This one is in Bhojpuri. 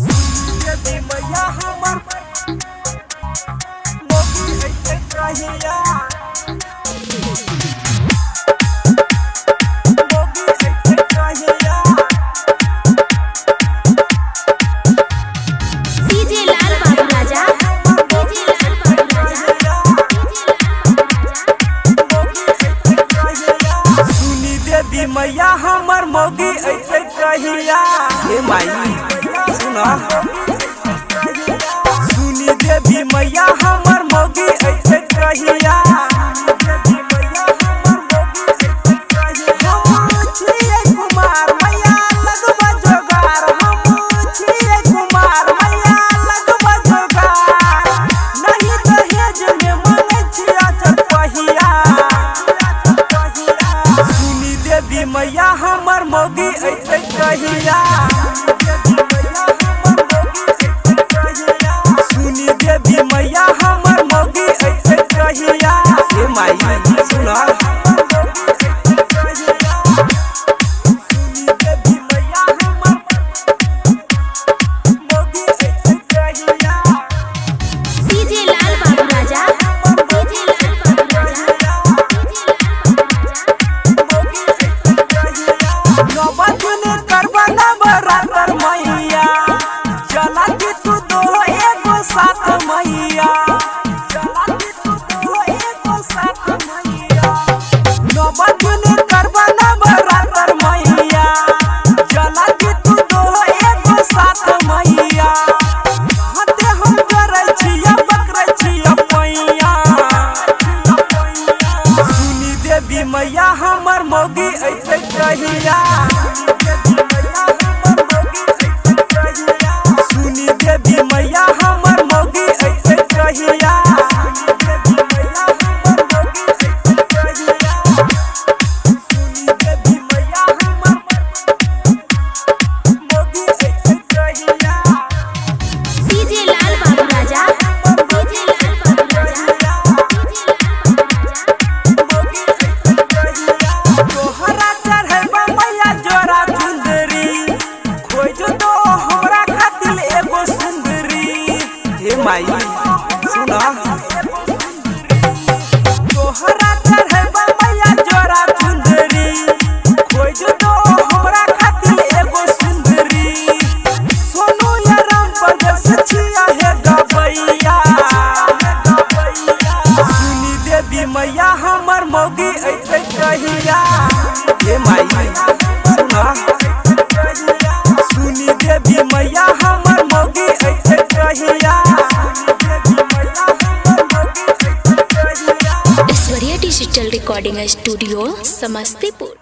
देवी मैया हमर मोगी ऐसे कहिया मोगी ऐसे कहिया डीजे लाल बाबू राजा डीजे लाल बाबू राजा सुनी देवी मैया हमर मोगी ऐसे कहिया हे माई सुना सुनी देवी मैया हमर मोगी ऐसे कहिया कुमार मैया लगबा जोगार हम छिए कुमार मैया लगबा जोगार नहीं दहेज में मांगे छिया चरपहिया सुनी देवी मैया हमर मोगी ऐसे कहिया सुनी देवी मैया हमर मोगी ऐसे कहिया हे माई सुना सुनी देवी मैया हमर मोगी ऐसे कहिया डीजे लाल बाबू राजा डीजे लाल बाबू राजा नवजुन करबा नवरात्र मैया चला के तू दो एगो साथ मैया चला के तू दो एगो साथ मैया नवजुन करबा नवरात्र मैया चला के तू दो एगो साथ मैया हते हम करे छिया पकड़े छिया पैया सुनी देवी मैया हमर मोगी ऐसे कहिया सुनी देवी मैया हमर मोगी ऐसे कहिया सुनी देवी मैया हमर मोगी ऐसे कहिया डीजे लाल बाबू राजा डीजे लाल बाबू राजा तोहरा चढ़ेबा मैया जोरा चुंदरी खोज दो हमरा खातिर एगो सुंदरी हे माई सुना तोहरा चढ़ेबा मैया जोरा चुंदरी खोज दो हमरा खातिर एगो सुंदरी सोनू या राम परदेस छिया हे गबैया सुनी देवी मैया हमर मोगी ऐसे कहिया हे माई सुना सुनी देवी मैया हमर मोगी ऐसे कहिया Aishwarya digital recording studio Samastipur.